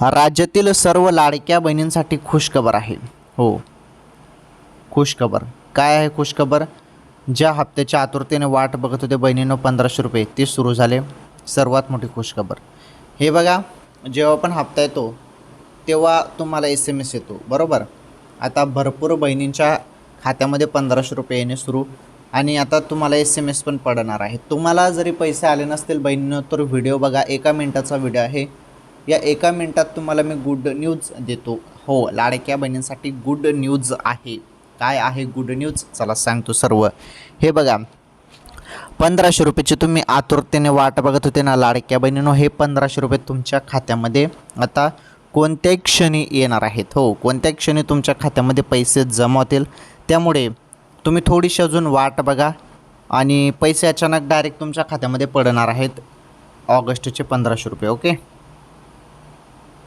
राज्यातील सर्व लाडक्या बहिणींसाठी खुशखबर आहे. हो, खुशखबर. काय आहे खुशखबर? ज्या हप्त्याच्या आतुरतेने वाट बघत होते बहिणींनो 1500 रुपये, ते सुरू झाले. सर्वात मोठी खुशखबर. हे बघा, जेव्हा पण हप्ता येतो तेव्हा तुम्हाला SMS येतो, बरोबर. आता भरपूर बहिणींच्या खात्यामध्ये 1500 रुपये येणे सुरू, आणि आता तुम्हाला SMS पण पडणार आहे. तुम्हाला जरी पैसे आले नसतील बहिणींनो, तर व्हिडिओ बघा. 1 मिनिटाचा व्हिडिओ आहे. या 1 मिनिटात तुम्हाला मी गुड न्यूज देतो. हो, लाडक्या बहिणींसाठी गुड न्यूज आहे. काय आहे गुड न्यूज? चला सांगतो सर्व. हे बघा, 1500 रुपयाची तुम्ही आतुरतेने वाट बघत होते ना लाडक्या बहिणींनो, हे 1500 रुपये तुमच्या खात्यामध्ये आता कोणत्याही क्षणी येणार आहेत. हो, कोणत्याही क्षणी तुमच्या खात्यामध्ये पैसे जमा होतील. त्यामुळे तुम्ही थोडीशी अजून वाट बघा, आणि पैसे अचानक डायरेक्ट तुमच्या खात्यामध्ये पडणार आहेत. ऑगस्टचे 1500 रुपये. ओके.